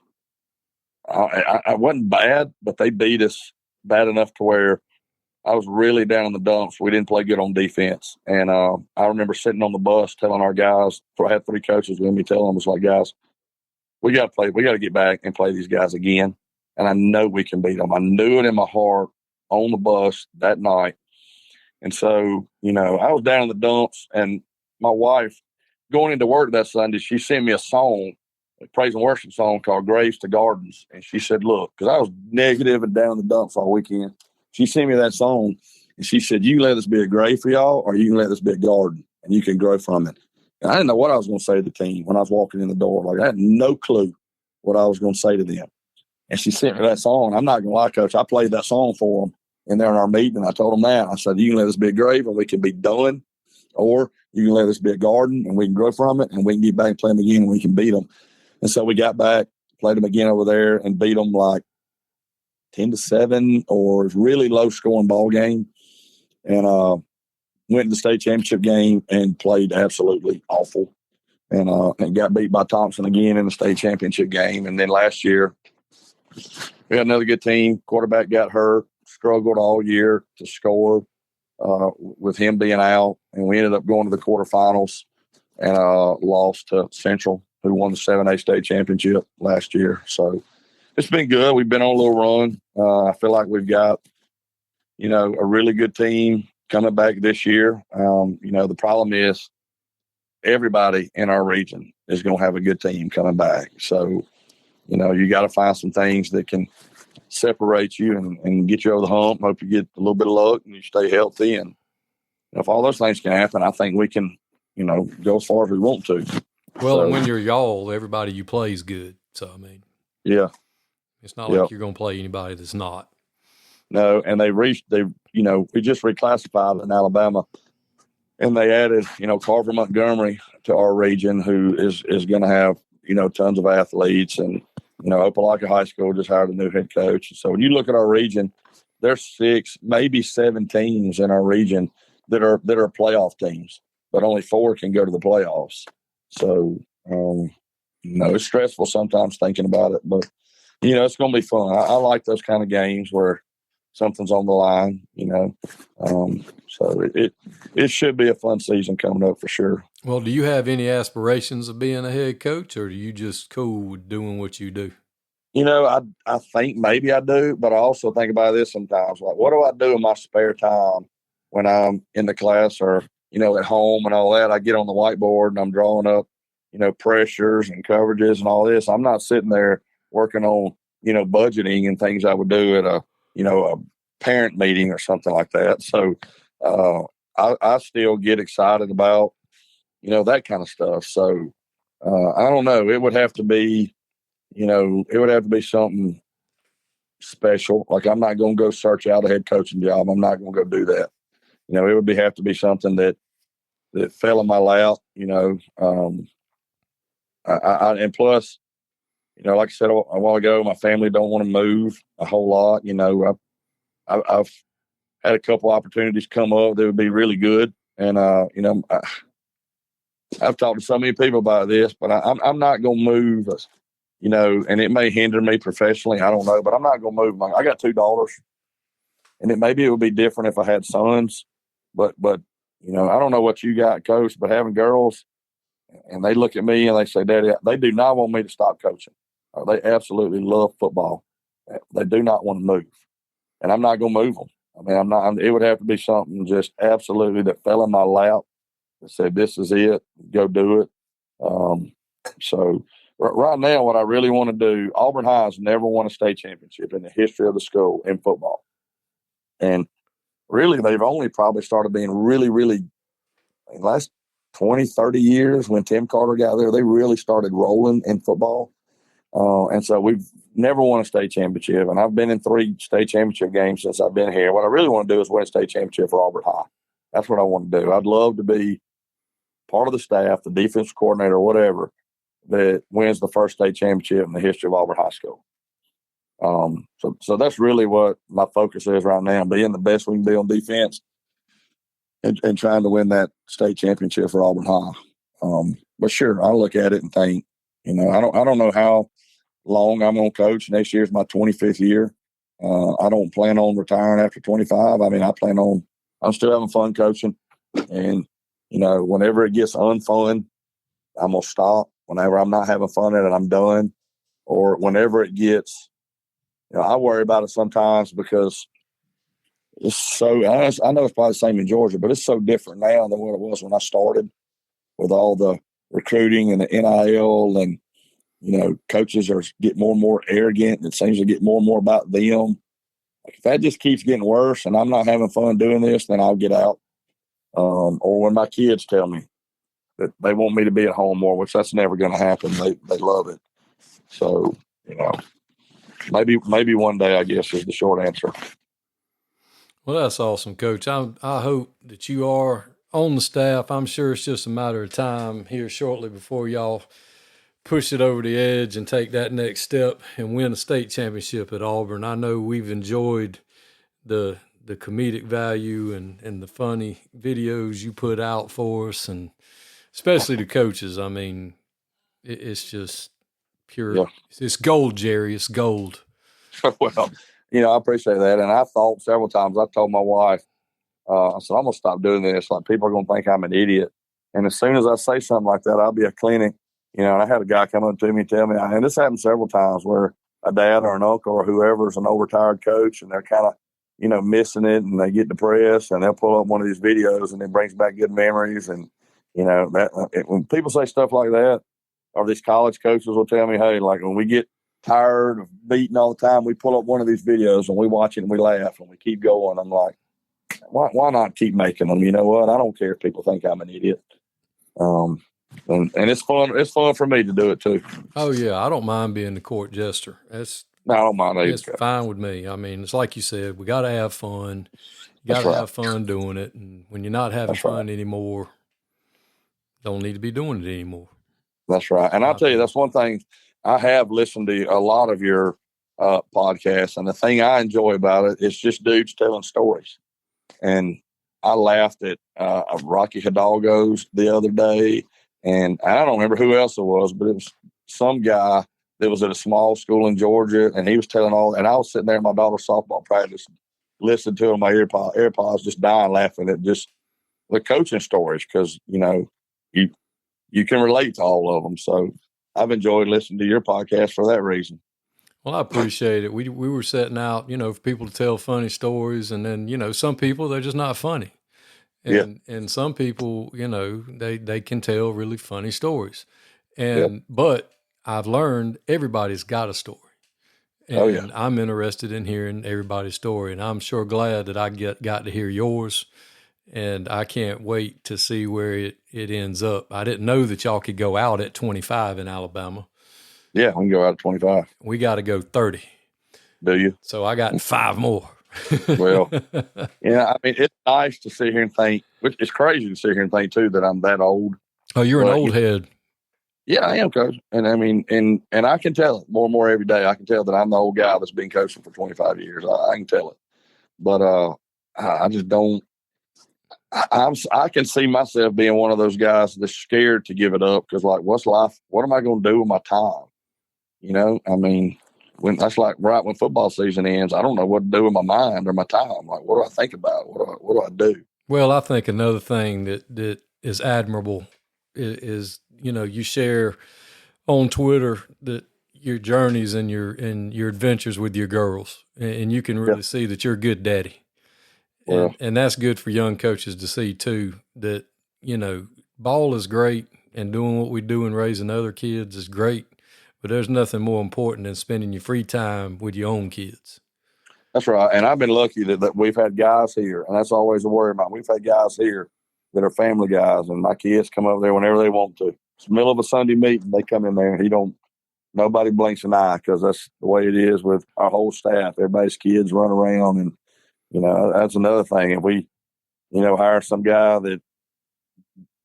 I wasn't bad, but they beat us bad enough to where I was really down in the dumps. We didn't play good on defense. And I remember sitting on the bus telling our guys, I had 3 coaches with me, telling them, was like, guys, we got to play. We got to get back and play these guys again. And I know we can beat them. I knew it in my heart on the bus that night. And so, you know, I was down in the dumps, and my wife, going into work that Sunday, she sent me a song, a praise and worship song called Graves to Gardens. And she said, look, because I was negative and down in the dumps all weekend. She sent me that song, and she said, you can let this be a grave for y'all, or you can let this be a garden, and you can grow from it. And I didn't know what I was going to say to the team when I was walking in the door. Like, I had no clue what I was going to say to them. And she sent me that song. I'm not going to lie, Coach. I played that song for them in there in our meeting. I told them that. I said, you can let this be a grave, and we can be done, or you can let this be a garden, and we can grow from it, and we can get back and play them again, and we can beat them. And so we got back, played them again over there, and beat them like 10-7, or really low scoring ball game. And went to the state championship game and played absolutely awful. And got beat by Thompson again in the state championship game. And then last year, we had another good team. Quarterback got hurt, struggled all year to score with him being out. And we ended up going to the quarterfinals and lost to Central, who won the 7A state championship last year. So it's been good. We've been on a little run. I feel like we've got, you know, a really good team coming back this year. You know, the problem is everybody in our region is going to have a good team coming back. So, you know, you got to find some things that can separate you and get you over the hump. Hope you get a little bit of luck and you stay healthy. And if all those things can happen, I think we can, you know, go as far as we want to. Well, and when you're y'all, everybody you play is good. So, I mean, yeah, it's not like you're going to play anybody that's not. No, and you know, we just reclassified in Alabama, and they added, you know, Carver Montgomery to our region, who is going to have, you know, tons of athletes. And, you know, Opelika High School just hired a new head coach. So when you look at our region, there's 6, maybe 7 teams in our region that are playoff teams, but only 4 can go to the playoffs. So, you know, it's stressful sometimes thinking about it, but, you know, it's going to be fun. I like those kind of games where something's on the line, you know. So it should be a fun season coming up for sure. Well, do you have any aspirations of being a head coach, or are you just cool with doing what you do? You know, I think maybe I do, but I also think about this sometimes. Like, what do I do in my spare time when I'm in the class or, you know, at home and all that? I get on the whiteboard and I'm drawing up, you know, pressures and coverages and all this. I'm not sitting there working on, you know, budgeting and things I would do at a parent meeting or something like that. So I still get excited about, you know, that kind of stuff. So I don't know. It would have to be, you know, something special. Like, I'm not going to go search out a head coaching job. I'm not going to go do that. You know, it would have to be something that fell in my lap, you know. And plus, you know, like I said a while ago, my family don't want to move a whole lot. You know, I've had a couple opportunities come up that would be really good. And, you know, I've talked to so many people about this, but I'm not going to move, you know, and it may hinder me professionally. I don't know, but I'm not going to move. I got 2 daughters, and maybe it would be different if I had sons, but, you know, I don't know what you got, Coach, but having girls, and they look at me and they say, Daddy, they do not want me to stop coaching. They absolutely love football. They do not want to move. And I'm not going to move them. I mean, it would have to be something just absolutely that fell in my lap that said, this is it, go do it. So right now, what I really want to do, Auburn High has never won a state championship in the history of the school in football. And really, they've only probably started being really, really, in the last 20, 30 years when Tim Carter got there, they really started rolling in football. And so we've never won a state championship. And I've been in 3 state championship games since I've been here. What I really want to do is win a state championship for Auburn High. That's what I want to do. I'd love to be part of the staff, the defensive coordinator, whatever, that wins the first state championship in the history of Auburn High School. So that's really what my focus is right now, being the best we can be on defense and trying to win that state championship for Auburn High. But sure, I look at it and think, you know, I don't know how long I'm going to coach. Next year's my 25th year. I don't plan on retiring after 25. I mean, I'm still having fun coaching. And, whenever it gets unfun, I'm going to stop. Whenever I'm not having fun at it, I'm done. Or whenever it gets, I worry about it sometimes because it's so, I know it's probably the same in Georgia, but it's so different now than what it was when I started with all the recruiting and the NIL and, coaches get more and more arrogant and it seems to get more and more about them. If that just keeps getting worse and I'm not having fun doing this, then I'll get out. Or when my kids tell me that they want me to be at home more, which that's never going to happen. They love it. So, maybe one day, I guess, is the short answer. Well, that's awesome, Coach. I hope that you are on the staff. I'm sure it's just a matter of time here shortly before y'all push it over the edge and take that next step and win a state championship at Auburn. I know we've enjoyed the comedic value and the funny videos you put out for us, and especially the coaches. I mean, it's just pure. Yeah. It's gold, Jerry. It's gold. Well, I appreciate that. And I thought several times, I told my wife, I said, I'm going to stop doing this. Like, people are going to think I'm an idiot. And as soon as I say something like that, I'll be a clinic. And I had a guy come up to me and tell me, and this happened several times, where a dad or an uncle or whoever is an overtired coach and they're kind of, missing it and they get depressed and they'll pull up one of these videos and it brings back good memories. And, when people say stuff like that, or these college coaches will tell me, hey, like when we get tired of beating all the time, we pull up one of these videos and we watch it and we laugh and we keep going. I'm like, why not keep making them? You know what? I don't care if people think I'm an idiot. And it's fun. It's fun for me to do it too. Oh yeah. I don't mind being the court jester. No, I don't mind either. It's fine with me. I mean, it's like you said, we got to have fun. You got to have fun doing it. And when you're not having fun anymore, don't need to be doing it anymore. That's right. And I'll tell you, that's one thing. I have listened to a lot of your podcasts, and the thing I enjoy about it is just dudes telling stories. And I laughed at Rocky Hidalgo's the other day, and I don't remember who else it was, but it was some guy that was at a small school in Georgia, and he was telling and I was sitting there in my daughter's softball practice, listening to him, my AirPods just dying laughing at just the coaching stories, because, you can relate to all of them. So I've enjoyed listening to your podcast for that reason. Well, I appreciate it. We were setting out, for people to tell funny stories, and then, some people, they're just not funny. And some people, they can tell really funny stories. But I've learned everybody's got a story. And I'm interested in hearing everybody's story. And I'm sure glad that I got to hear yours. And I can't wait to see where it ends up. I didn't know that y'all could go out at 25 in Alabama. Yeah, we can go out at 25. We got to go 30. Do you? So I got 5 more. Well, I mean, it's nice to sit here and think. It's crazy to sit here and think, too, that I'm that old. Oh, you're an old head. Yeah, I am, Coach. And I mean, and I can tell it more and more every day. I can tell that I'm the old guy that's been coaching for 25 years. I can tell it. But I just don't. I can see myself being one of those guys that's scared to give it up, because, like, what's life? What am I going to do with my time? I mean, that's like right when football season ends, I don't know what to do with my mind or my time. Like, what do I think about? What do I do? Well, I think another thing that is admirable is you share on Twitter that your journeys and your adventures with your girls, and you can really see that you're a good daddy. And that's good for young coaches to see too, that, ball is great and doing what we do and raising other kids is great, but there's nothing more important than spending your free time with your own kids. That's right. And I've been lucky that we've had guys here, and that's always a worry about. We've had guys here that are family guys, and my kids come over there whenever they want to. It's the middle of a Sunday meeting, they come in there, and nobody blinks an eye, because that's the way it is with our whole staff. Everybody's kids run around, and that's another thing. If we, hire some guy that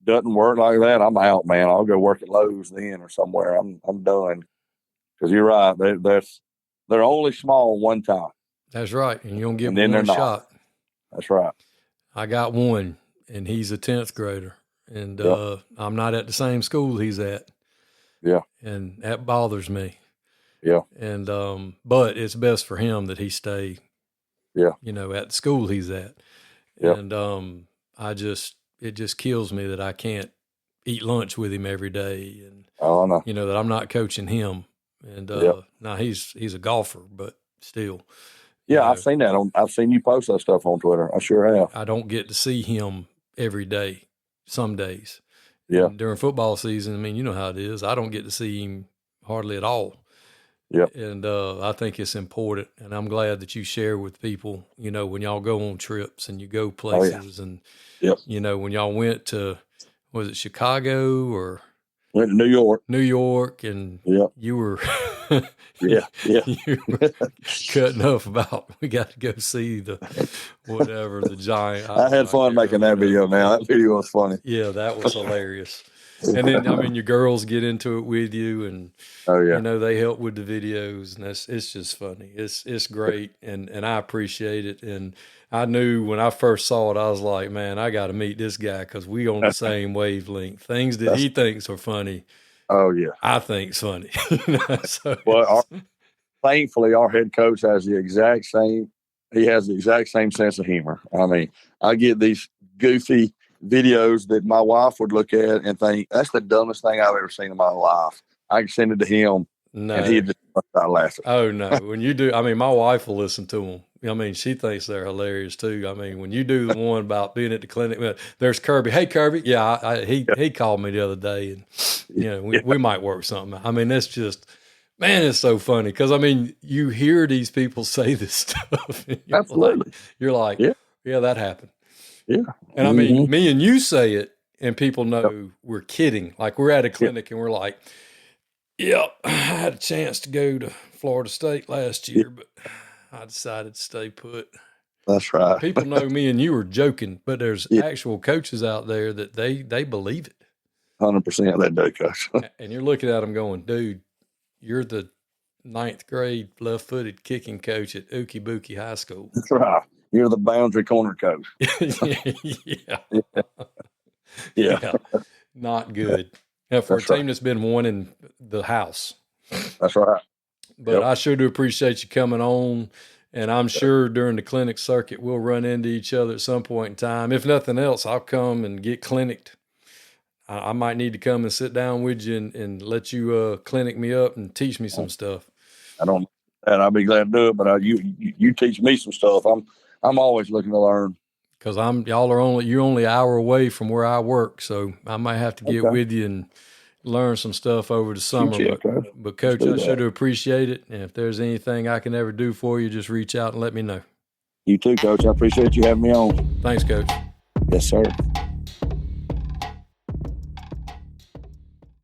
doesn't work like that, I'm out, man. I'll go work at Lowe's then or somewhere. I'm done. Because you're right. They're only small one time. That's right. And you don't give them one shot. That's right. I got one, and he's a 10th grader. And I'm not at the same school he's at. Yeah. And that bothers me. Yeah. And but it's best for him that he stay, Yeah. you know, at the school he's at. Yeah. And it just kills me that I can't eat lunch with him every day, and no. you know that I'm not coaching him. And now he's a golfer, but still. Yeah, I've seen that I've seen you post that stuff on Twitter. I sure have. I don't get to see him every day. Some days. Yeah. And during football season, I mean, you know how it is. I don't get to see him hardly at all. Yeah. And I think it's important, and I'm glad that you share with people, you know, when y'all go on trips and you go places, and you know, when y'all went to, was it Chicago or went to New York, and you were you were cutting up about we got to go see the giant. I had fun making that video. Now that video was funny. Yeah, that was hilarious. And then, I mean, your girls get into it with you, and you know, they help with the videos, and it's just funny. It's great, and I appreciate it. And I knew when I first saw it, I was like, man, I got to meet this guy because we on the same wavelength. Things that he thinks are funny, I think's funny. So, well, thankfully, our head coach has the exact same. He has the exact same sense of humor. I mean, I get these goofy videos that my wife would look at and think that's the dumbest thing I've ever seen in my life. I can send it to him, and he'd just start laughing. Oh no! When you do, I mean, my wife will listen to them. I mean, she thinks they're hilarious too. I mean, when you do the one about being at the clinic, there's Kirby. Hey, Kirby. Yeah, he called me the other day, and you know, we might work something out. I mean, it's just, man, it's so funny because I mean, you hear these people say this stuff. And Absolutely. You're like, yeah, that happened. Yeah. And I mean, me and you say it, and people know we're kidding. Like we're at a clinic and we're like, I had a chance to go to Florida State last year, but I decided to stay put. That's right. People know me and you are joking, but there's actual coaches out there that they believe it. 100% that do, coach. And you're looking at them going, dude, you're the 9th grade left-footed kicking coach at Ookie Bookie High School. That's right. You're the boundary corner coach. Yeah. Not good. Now, for a team that's been winning the house. That's right. But I sure do appreciate you coming on. And I'm sure during the clinic circuit, we'll run into each other at some point in time. If nothing else, I'll come and get clinicked. I might need to come and sit down with you and let you clinic me up and teach me some stuff. And I'll be glad to do it. But you teach me some stuff. I'm always looking to learn. Because you're only an hour away from where I work, so I might have to get with you and learn some stuff over the summer. But Coach, I sure do appreciate it. And if there's anything I can ever do for you, just reach out and let me know. You too, Coach. I appreciate you having me on. Thanks, Coach. Yes, sir.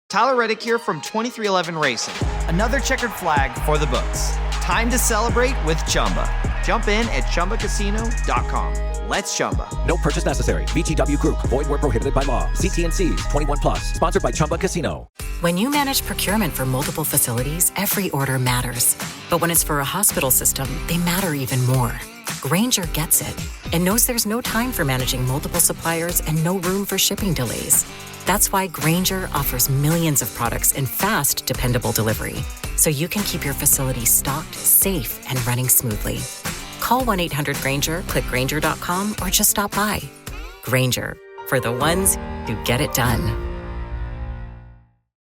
Tyler Reddick here from 2311 Racing. Another checkered flag for the books. Time to celebrate with Chumba. Jump in at ChumbaCasino.com. Let's Chumba. No purchase necessary. VGW Group. Void where prohibited by law. CT&Cs. 21+. Sponsored by Chumba Casino. When you manage procurement for multiple facilities, every order matters. But when it's for a hospital system, they matter even more. Grainger gets it and knows there's no time for managing multiple suppliers and no room for shipping delays. That's why Grainger offers millions of products in fast, dependable delivery, so you can keep your facility stocked, safe, and running smoothly. Call 1-800-GRAINGER, click Grainger.com, or just stop by. Grainger, for the ones who get it done.